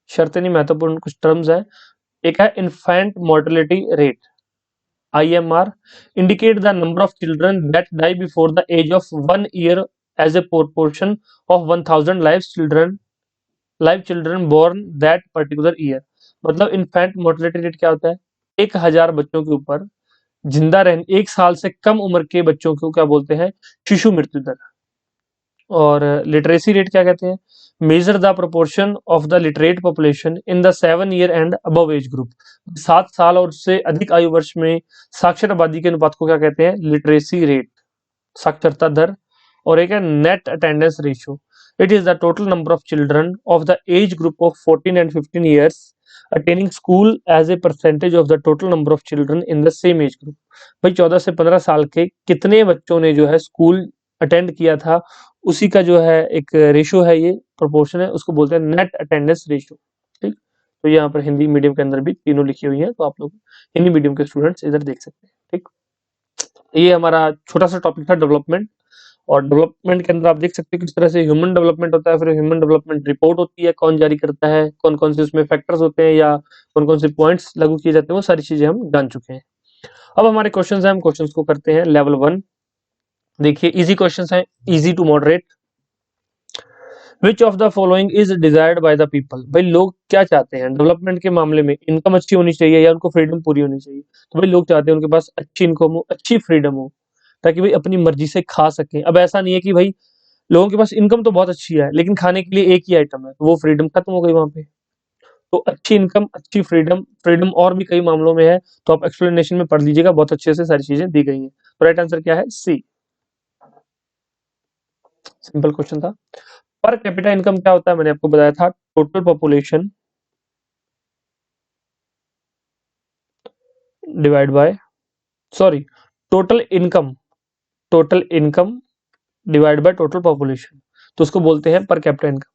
शर्तें नहीं, महत्वपूर्ण कुछ टर्म्स है। एक है infant mortality rate, IMR, indicate the number of children that die before the age of 1 year as a proportion of 1000 live children born that particular year। मतलब इन्फेंट मोर्टेलिटी रेट क्या होता है? 1000 बच्चों के ऊपर जिंदा रहने, 1 साल से कम उम्र के बच्चों को क्या बोलते हैं? शिशु मृत्यु दर। और लिटरेसी रेट क्या कहते हैं? Measure the proportion of the literate population in the 7 year and above age group. 7 साल और उससे अधिक आयु वर्ष में साक्षर आबादी के अनुपात को क्या कहते हैं? लिटरेसी रेट, साक्षरता दर। और एक है net attendance ratio. It is the total number of children of the age group of 14 and 15 years attending school as a percentage of the total number of children in the same age group. भाई 14 से 15 साल के कितने बच्चों ने जो है school attend किया था, उसी का जो है एक रेशो है, ये प्रोपोर्शन है, उसको बोलते हैं नेट अटेंडेंस रेशो। ठीक, तो यहाँ पर हिंदी मीडियम के अंदर भी तीनों लिखी हुई है, तो आप लोग हिंदी मीडियम के स्टूडेंट्स इधर देख सकते हैं। ठीक, ये हमारा छोटा सा टॉपिक था डेवलपमेंट। और डेवलपमेंट के अंदर आप देख सकते हैं किस तरह से ह्यूमन डेवलपमेंट होता है, फिर ह्यूमन डेवलपमेंट रिपोर्ट होती है, कौन जारी करता है, कौन कौन से उसमें फैक्टर्स होते हैं या कौन कौन से पॉइंट्स लागू किए जाते हैं, वो सारी चीजें हम जान चुके हैं। अब हमारे क्वेश्चंस हैं, हम क्वेश्चंस को करते हैं। लेवल 1 देखिए, इजी क्वेश्चंस हैं, easy to moderate. Which of the following is desired by the people. भाई लोग क्या चाहते हैं डेवलपमेंट के मामले में? इनकम अच्छी होनी चाहिए या उनको फ्रीडम पूरी होनी चाहिए? तो भाई लोग चाहते हैं उनके पास अच्छी इनकम हो, अच्छी फ्रीडम हो, ताकि भाई अपनी मर्जी से खा सकें। अब ऐसा नहीं है कि भाई लोगों के पास इनकम तो बहुत अच्छी है लेकिन खाने के लिए एक ही आइटम है, तो वो फ्रीडम खत्म हो गई वहां पे। तो अच्छी इनकम, अच्छी फ्रीडम, फ्रीडम और भी कई मामलों में है, तो आप एक्सप्लेनेशन में पढ़ लीजिएगा, बहुत अच्छे से सारी चीजें दी गई हैं। तो राइट आंसर क्या है? सी। सिंपल क्वेश्चन था। पर कैपिटा इनकम क्या होता है? मैंने आपको बताया था, total population divide by, sorry, total income, total income divide by total population, तो उसको बोलते हैं पर कैपिटा इनकम।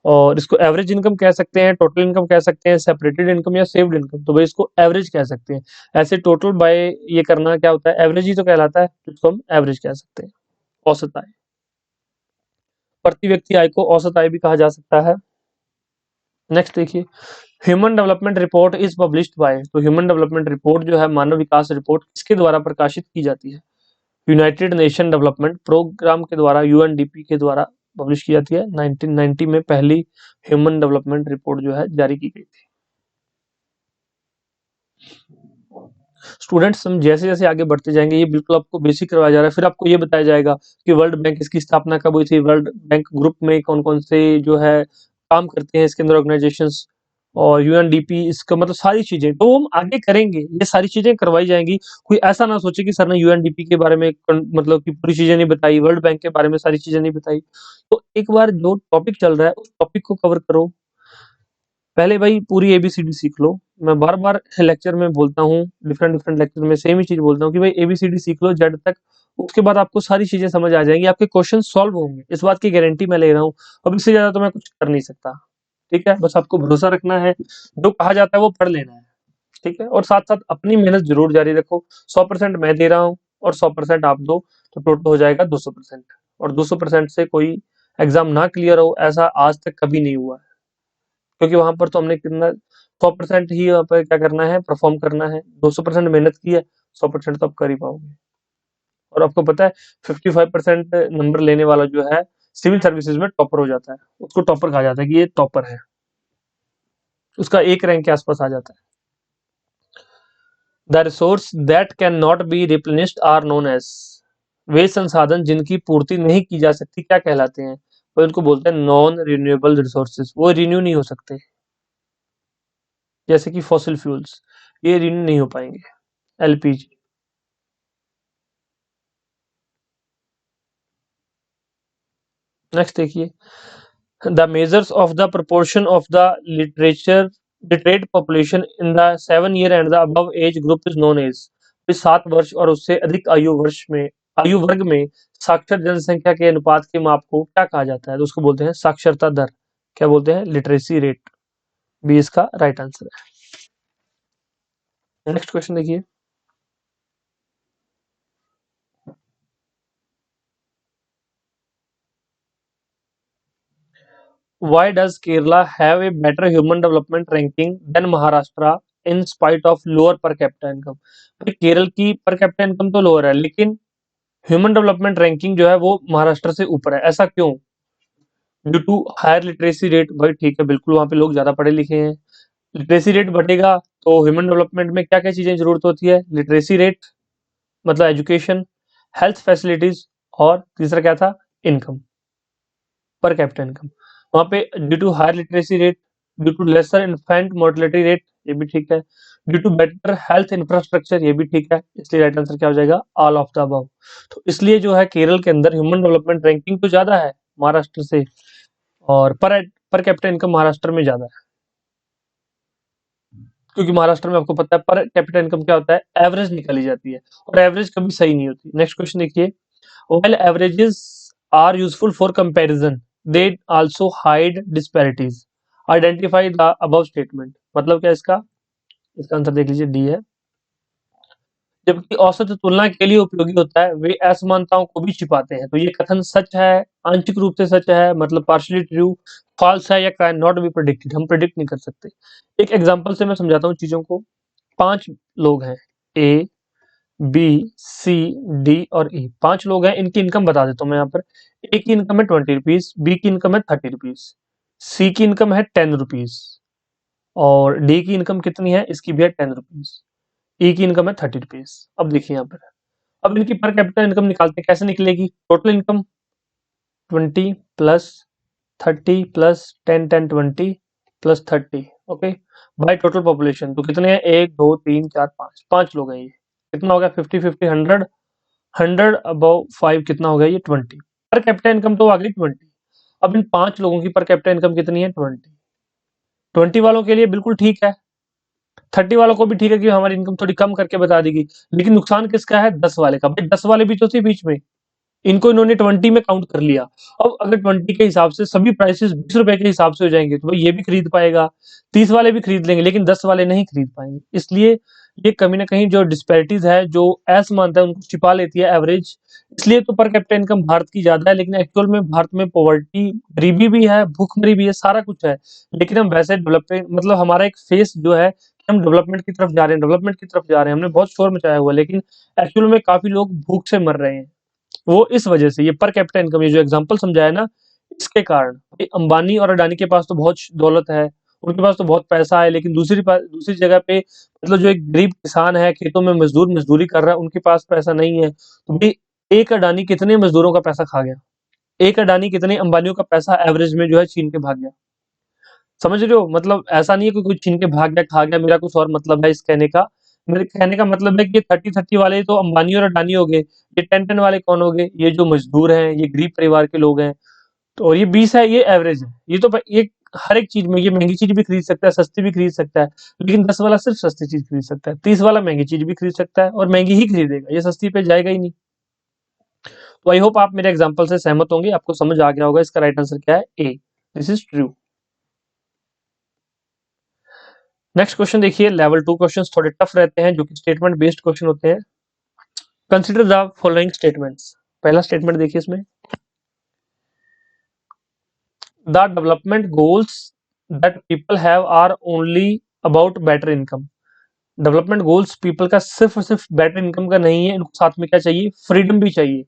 और इसको एवरेज इनकम कह सकते हैं, टोटल इनकम कह सकते हैं, सेपरेटेड इनकम या सेव्ड इनकम, तो भाई इसको एवरेज कह सकते हैं। ऐसे टोटल बाय ये करना क्या होता है? एवरेज ही तो कहलाता है, तो इसको हम एवरेज कह सकते हैं, औसत आय। प्रति व्यक्ति आय को औसत आय भी कहा जा सकता है। नेक्स्ट देखिए, human development report is published bye. तो ह्यूमन डेवलपमेंट रिपोर्ट जो है, मानव विकास रिपोर्ट, किसके द्वारा प्रकाशित की जाती है? यूनाइटेड नेशन डेवलपमेंट प्रोग्राम के द्वारा, यूएनडीपी के द्वारा पब्लिश की जाती है। 1990 में पहली ह्यूमन डेवलपमेंट रिपोर्ट जो है जारी की गई थी। स्टूडेंट्स हम जैसे जैसे आगे बढ़ते जाएंगे, ये बिल्कुल आपको बेसिक करवाया जा रहा है, फिर आपको ये बताया जाएगा कि वर्ल्ड बैंक, इसकी स्थापना कब हुई थी, वर्ल्ड बैंक ग्रुप में कौन कौन से जो है काम करते हैं इसके अंदर ऑर्गेनाइजेशंस, और यूएनडीपी, इसका मतलब सारी चीजें तो हम आगे करेंगे, ये सारी चीजें करवाई जाएंगी। कोई ऐसा ना सोचे कि सर ने यूएनडीपी के बारे में मतलब कि पूरी चीजें नहीं बताई, वर्ल्ड बैंक के बारे में सारी चीजें नहीं बताई। तो एक बार जो टॉपिक चल रहा है उस टॉपिक को कवर करो। पहले भाई पूरी एबीसीडी सीख लो। मैं बार बार लेक्चर में बोलता हूँ, डिफरेंट डिफरेंट लेक्चर में सेम ही चीज बोलता हूँ कि भाई एबीसीडी सीख लो जेड तक, उसके बाद आपको सारी चीजें समझ आ जाएंगी, आपके क्वेश्चन सॉल्व होंगे, इस बात की गारंटी मैं ले रहा हूँ। अब इससे ज्यादा तो मैं कुछ कर नहीं सकता। ठीक है, बस आपको भरोसा रखना है, जो कहा जाता है वो पढ़ लेना है। ठीक है, और साथ साथ अपनी मेहनत जरूर जारी रखो। 100% मैं दे रहा हूँ और 100% आप दो, तो टोटल हो जाएगा 200%। और 200% से कोई एग्जाम ना क्लियर हो, ऐसा आज तक कभी नहीं हुआ है, क्योंकि वहां पर तो हमने कितना 100% ही वहां पर क्या करना है, परफॉर्म करना है। 200% मेहनत की है, 100% तो आप कर ही पाओगे। और आपको पता है 55% नंबर लेने वाला जो है सिविल सर्विसेज में टॉपर हो जाता है, उसको टॉपर कहा जाता है कि ये टॉपर है, उसका एक रैंक के आसपास आ जाता है। The resource that can not be replenished are known as. वे संसाधन जिनकी पूर्ति नहीं की जा सकती क्या कहलाते हैं? तो इनको बोलते हैं नॉन रिन्यूएबल रिसोर्सेज, वो रिन्यू नहीं हो सकते। जैसे कि फॉसिल फ्यूल्स, ये रिन्यू नहीं हो पाएंगे। एलपीजी। नेक्स्ट देखिए, the measures of the proportion of the literature literate population in the 7 year and the above age group is known as. 7 वर्ष और उससे अधिक आयु वर्ग में साक्षर जनसंख्या के अनुपात के माप को क्या कहा जाता है? तो उसको बोलते हैं साक्षरता दर। क्या बोलते हैं? Literacy rate. बी इसका राइट आंसर है। नेक्स्ट क्वेश्चन देखिए, why does Kerala have a better human development ranking than Maharashtra in spite of lower per capita income? भाई केरल की पर कैपिटा इनकम तो लोअर है, लेकिन ह्यूमन डेवलपमेंट रैंकिंग जो है वो महाराष्ट्र से ऊपर है, ऐसा क्यों? Due to higher literacy rate. भाई ठीक है, बिल्कुल वहां पे लोग ज्यादा पढ़े लिखे हैं, लिटरेसी रेट बढ़ेगा तो ह्यूमन डेवलपमेंट में क्या क्या चीजें जरूरत होती है? लिटरेसी रेट मतलब एजुकेशन, हेल्थ फैसिलिटीज, और तीसरा क्या था? Income, per capita income. वहाँ पे due to higher literacy rate, due to lesser infant mortality rate, ये भी ठीक है, due to better health infrastructure, ये भी ठीक है, इसलिए राइट आंसर क्या हो जाएगा? All of the above. तो इसलिए जो है केरल के अंदर ह्यूमन डेवलपमेंट रैंकिंग तो ज्यादा है महाराष्ट्र से, और पर कैपिटा इनकम महाराष्ट्र में ज्यादा है। क्योंकि महाराष्ट्र में आपको पता है पर कैपिटा इनकम क्या होता है, एवरेज निकाली जाती है और एवरेज कभी सही नहीं होती। नेक्स्ट क्वेश्चन देखिए, while averages are useful for comparison, they also hide disparities. Identify the above statement. मतलब क्या इसका, इसका आंसर देख लीजिए, डी है। जबकि औसत तुलना के लिए उपयोगी होता है, वे असमानताओं को भी छिपाते हैं। तो ये कथन सच है, आंशिक रूप से सच है, मतलब पार्शियली ट्रू, फॉल्स है या कैन नॉट बी प्रेडिक्टेड, हम प्रेडिक्ट नहीं कर सकते। एक एग्जांपल से मैं समझाता हूँ चीजों को। 5 लोग हैं, ए, बी, सी, डी और ई, 5 लोग हैं, इनकी इनकम बता देता हूँ मैं यहाँ पर। ए की इनकम है 20 रुपीज, बी की इनकम है 30 रुपीज, सी की इनकम है 10 रुपीज और डी की इनकम कितनी है, इसकी भी है 10 रुपीज, ई की इनकम है 30 रुपीज। अब देखिए यहाँ पर, अब इनकी पर कैपिटल इनकम निकालते हैं, कैसे निकलेगी, total income 20 plus 30 plus 10 10 20 plus 30, okay, by total population. तो कितने हैं, 1 2 3 4 5, 5 लोग हैं ये, कितना हो गया 50 50 100, 100 अबव 5 कितना हो गया ये 20। पर कैपिटल इनकम तो आ गई 20। अब इन 5 लोगों की पर कैपिटल इनकम कितनी है 20। 20 वालों के लिए बिल्कुल ठीक है, 30 वालों को भी ठीक है कि हमारी इनकम थोड़ी कम करके बता देगी, लेकिन नुकसान किसका है, 10 वाले का। भाई 10 वाले भी तो थे बीच में, इनको इन्होंने 20 में काउंट कर लिया। अब अगर 20 के हिसाब से सभी प्राइसेस 20 रुपए के हिसाब से हो जाएंगे तो भाई ये भी खरीद पाएगा, 30 वाले भी खरीद लेंगे, लेकिन 10 वाले नहीं खरीद पाएंगे। इसलिए ये कहीं ना कहीं जो डिस्पैरिटीज है, जो असमानता है, उनको छिपा लेती है एवरेज। इसलिए तो पर कैपिटा इनकम भारत की ज्यादा है, लेकिन एक्चुअल में भारत में पॉवर्टी, गरीबी भी है, भूखमरी भी है, सारा कुछ है। लेकिन हम वैसे डेवलपमेंट, मतलब हमारा एक फेस जो है कि हम डेवलपमेंट की तरफ जा रहे हैं, डेवलपमेंट की तरफ जा रहे हैं, हमने बहुत शोर मचाया हुआ है, लेकिन एक्चुअल में काफी लोग भूख से मर रहे हैं। वो इस वजह से, ये पर कैपिटा इनकम, ये जो एग्जांपल समझाया ना, इसके कारण। अंबानी और अडानी के पास तो बहुत दौलत है, उनके पास तो बहुत पैसा है, लेकिन दूसरी जगह पे मतलब जो एक गरीब किसान है, खेतों में मजदूरी कर रहा है, उनके पास पैसा नहीं है। तो भाई एक अडानी कितने मजदूरों का पैसा खा गया, एक अडानी कितने अंबानियों का पैसा एवरेज में जो है छीन के भाग गया। समझ रहे हो, मतलब ऐसा नहीं है कि कोई छीन के भाग गया, खा गया, मेरा कुछ और मतलब है इस कहने का। मेरे कहने का मतलब है कि 30-30 वाले तो अंबानी और अडानी हो गए, ये 10-10 वाले कौन हो गए, ये जो मजदूर हैं, ये गरीब परिवार के लोग हैं। तो और ये 20 है, ये एवरेज है। ये तो ये हर एक चीज में, ये महंगी चीज भी खरीद सकता है, सस्ती भी खरीद सकता है, लेकिन 10 वाला सिर्फ सस्ती चीज खरीद सकता है, 30 वाला महंगी चीज भी खरीद सकता है और महंगी ही खरीदेगा, ये सस्ती पे जाएगा ही नहीं। तो आई होप आप मेरे एग्जाम्पल से सहमत होंगे, आपको समझ आ गया होगा इसका राइट आंसर क्या है, ए, this is true. Next question देखिए, लेवल 2 क्वेश्चंस थोड़े टफ रहते हैं, जो कि स्टेटमेंट बेस्ड क्वेश्चन होते हैं। Consider the following statements. पहला स्टेटमेंट देखिए इसमें, the development goals that people have are only about better income. Development goals people का सिर्फ और सिर्फ बेटर इनकम का नहीं है, इनको साथ में क्या चाहिए, फ्रीडम भी चाहिए,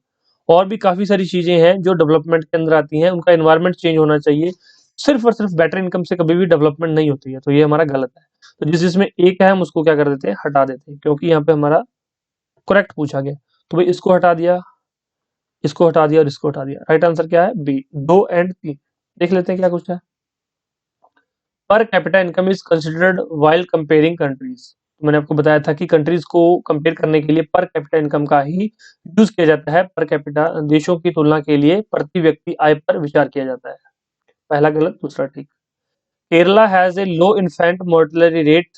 और भी काफी सारी चीजें हैं जो डेवलपमेंट के अंदर आती हैं। उनका एनवायरनमेंट चेंज होना चाहिए, सिर्फ और सिर्फ बेटर इनकम से कभी भी डेवलपमेंट नहीं होती है। तो ये हमारा गलत है। तो जिसमें एक है हम उसको क्या कर देते हैं, हटा देते हैं, क्योंकि यहाँ पे हमारा करेक्ट पूछा गया। तो भाई इसको हटा दिया, इसको हटा दिया और इसको हटा दिया, राइट आंसर क्या है, बी, 2 एंड 3। देख लेते हैं क्या कुछ है। Per capita income is considered while comparing countries. मैंने आपको बताया था कि कंट्रीज को कंपेयर करने के लिए पर कैपिटा इनकम का ही यूज किया जाता है। पर कैपिटा देशों की तुलना के लिए प्रति व्यक्ति आय पर विचार किया जाता है। पहला गलत, दूसरा ठीक। Kerala has a low infant mortality rate.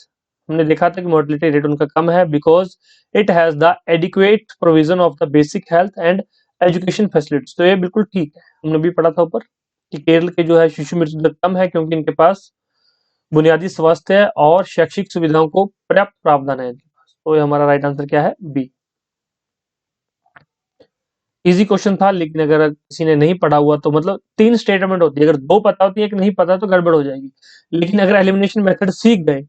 हमने देखा था कि मोर्टलिटी रेट उनका कम है, because it has the adequate provision of the basic health and education facilities. तो ये बिल्कुल ठीक है, हमने भी पढ़ा था ऊपर कि केरल के जो है शिशु मृत्यु दर कम है, क्योंकि इनके पास बुनियादी स्वास्थ्य और शैक्षिक सुविधाओं को पर्याप्त प्रावधान है इनके पास। तो ये हमारा राइट आंसर क्या है, बी। इजी क्वेश्चन था, लेकिन अगर किसी ने नहीं पढ़ा हुआ तो मतलब 3 स्टेटमेंट होती है, अगर 2 पता होती है, एक नहीं पता तो गड़बड़ हो जाएगी। लेकिन अगर एलिमिनेशन मेथड सीख गए,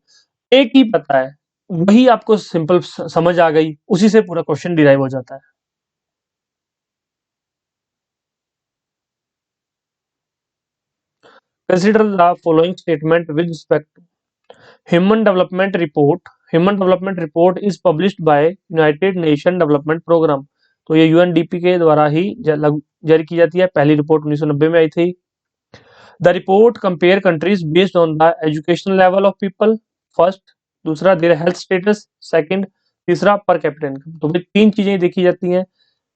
एक ही पता है, वही आपको सिंपल समझ आ गई, उसी से पूरा क्वेश्चन डिराइव हो जाता है। Consider the following statement with respect to human development report. Human development report is published by United Nation Development Programme. तो ये यूएनडीपी के द्वारा ही जारी की जाती है। पहली रिपोर्ट 1990 में आई थी। The report compare countries based on the educational level of people, first, दूसरा देयर हेल्थ स्टेटस, सेकंड, तीसरा पर कैपिटा इनकम। तो भाई 3 चीजें देखी जाती हैं,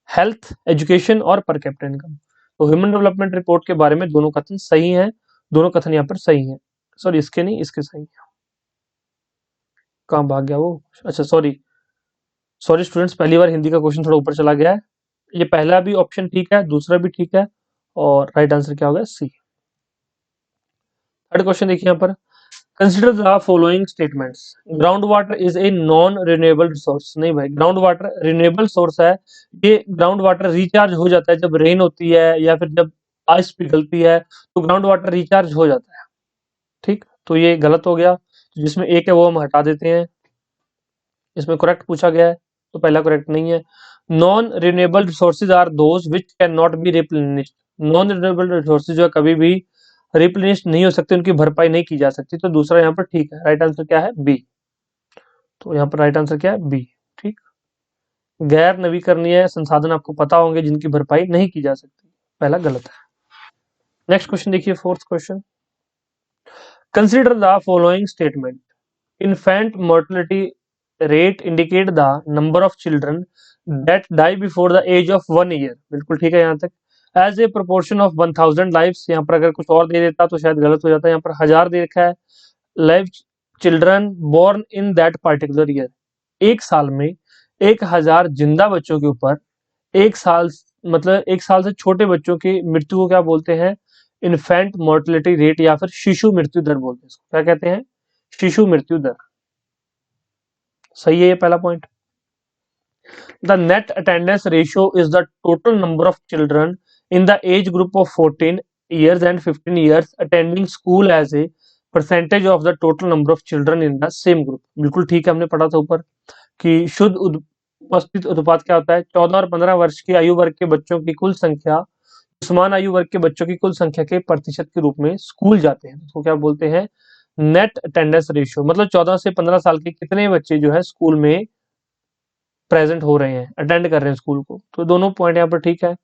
हेल्थ, एजुकेशन और पर कैपिटा इनकम। तो ह्यूमन डेवलपमेंट रिपोर्ट के बारे में दोनों कथन सही हैं, दोनों कथन यहाँ पर सही हैं, सॉरी इसके नहीं, इसके सही है। कहाँ भाग गया वो? अच्छा, सॉरी सॉरी स्टूडेंट्स, पहली बार हिंदी का क्वेश्चन थोड़ा ऊपर चला गया है। ये पहला भी ऑप्शन ठीक है, दूसरा भी ठीक है, और राइट आंसर क्या होगा? सी। थर्ड क्वेश्चन देखिए यहाँ पर, consider the following statements. Ground water is a non renewable resource. नहीं भाई, ग्राउंड वाटर रिन्यूएबल सोर्स है। ये ग्राउंड वाटर रिचार्ज हो जाता है जब रेन होती है या फिर जब आइस पिघलती है, तो ग्राउंड वाटर रिचार्ज हो जाता है। ठीक, तो ये गलत हो गया, तो जिसमें एक है वो हम हटा देते हैं। इसमें करेक्ट पूछा गया है, तो पहला करेक्ट नहीं है। Non renewable resources are those which can not be replenished. Non renewable resources जो है कभी भी रिप्लेनिश नहीं हो सकते, उनकी भरपाई नहीं की जा सकती, तो दूसरा यहाँ पर ठीक है। राइट आंसर क्या है? बी। तो यहाँ पर राइट आंसर क्या है? बी। ठीक, गैर नवीकरणीय संसाधन आपको पता होंगे जिनकी भरपाई नहीं की जा सकती, पहला गलत है। नेक्स्ट क्वेश्चन देखिए, fourth question, consider the following statement. Infant mortality rate indicate the number of children that die before the age of 1 year। बिल्कुल ठीक है यहाँ तक। As a proportion of 1000 lives, यहाँ पर अगर कुछ और दे देता तो शायद गलत हो जाता, यहाँ पर 1000 दे रखा है। Live children born in that particular year, एक साल में 1000 जिंदा बच्चों के ऊपर एक साल, मतलब एक साल से छोटे बच्चों की मृत्यु को क्या बोलते हैं? इन्फेंट मोर्टेलिटी रेट, या फिर शिशु मृत्यु दर बोलते हैं। इसको क्या कहते हैं? शिशु मृत्यु दर। सही है ये पहला point. The net attendance ratio is the total number of children in the age group of 14 years and 15 years attending school as a percentage of the total number of children in the same group। बिल्कुल ठीक है, हमने पढ़ा था ऊपर कि शुद्ध उपस्थित अनुपात क्या होता है? 14 और 15 वर्ष की आयु वर्ग के बच्चों की कुल संख्या समान आयु वर्ग के बच्चों की कुल संख्या के प्रतिशत के रूप में स्कूल जाते हैं, तो क्या बोलते हैं? Net attendance ratio. मतलब 14 से 15 साल के कितने बच्चे जो है स्कूल में प्रेजेंट हो रहे हैं, अटेंड कर रहे हैं स्कूल को। तो दोनों पॉइंट यहाँ पर ठीक है,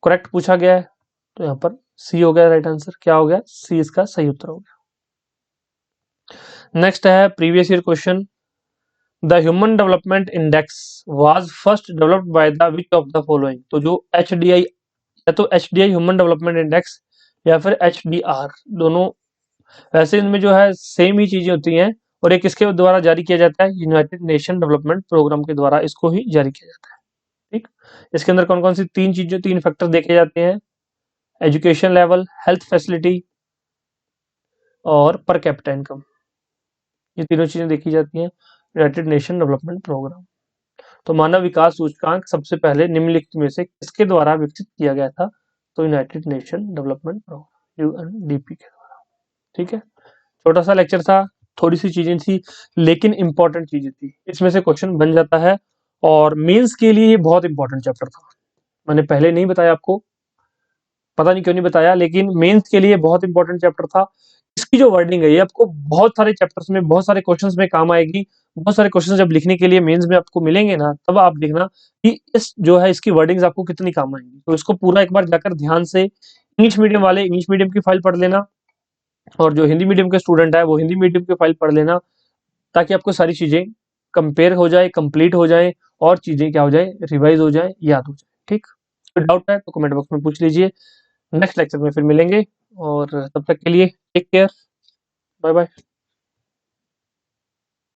करेक्ट पूछा गया है, तो यहाँ पर सी हो गया राइट आंसर। क्या हो गया? सी इसका सही उत्तर हो गया। नेक्स्ट है previous year question, the human development index was first developed by the which of the following. तो जो HDI, या तो HDI ह्यूमन डेवलपमेंट इंडेक्स या फिर HDR, दोनों वैसे इनमें जो है सेम ही चीजें होती हैं, और एक किसके द्वारा जारी किया जाता है? यूनाइटेड नेशन डेवलपमेंट प्रोग्राम के द्वारा इसको ही जारी किया जाता है। ठीक, इसके अंदर कौन कौन सी तीन फैक्टर देखे जाते हैं? एजुकेशन लेवल, हेल्थ फैसिलिटी और पर कैपिटा इनकम, ये तीनों चीजें देखी जाती हैं यूनाइटेड नेशन डेवलपमेंट प्रोग्राम। तो मानव विकास सूचकांक सबसे पहले निम्नलिखित में से किसके द्वारा विकसित किया गया था? तो United Nation Development Programme, UNDP के द्वारा। ठीक है, छोटा सा लेक्चर था, थोड़ी सी चीजें थी लेकिन इंपॉर्टेंट चीजें थी, इसमें से क्वेश्चन बन जाता है, और मेंस के लिए ये बहुत इंपॉर्टेंट चैप्टर था। मैंने पहले नहीं बताया आपको, पता नहीं क्यों नहीं बताया, लेकिन मेंस के लिए बहुत इंपॉर्टेंट चैप्टर था। इसकी जो वर्डिंग है ये आपको बहुत सारे चैप्टर्स में, बहुत सारे क्वेश्चंस में काम आएगी। बहुत सारे क्वेश्चंस जब लिखने के लिए मेंस में आपको मिलेंगे ना, तब आप देखना कि इस जो है इसकी वर्डिंग्स आपको कितनी काम आएंगी। तो इसको पूरा एक बार जाकर ध्यान से, इंग्लिश मीडियम वाले इंग्लिश मीडियम की फाइल पढ़ लेना, और जो हिंदी मीडियम के स्टूडेंट है वो हिंदी मीडियम की फाइल पढ़ लेना, ताकि आपको सारी चीजें कंपेयर हो जाए, कंप्लीट हो जाए, और चीजें क्या हो जाए? रिवाइज हो जाए, याद हो जाए। ठीक, कोई डाउट है तो कमेंट बॉक्स में पूछ लीजिए। नेक्स्ट लेक्चर में फिर मिलेंगे, और तब तक के लिए टेक केयर, बाय बाय।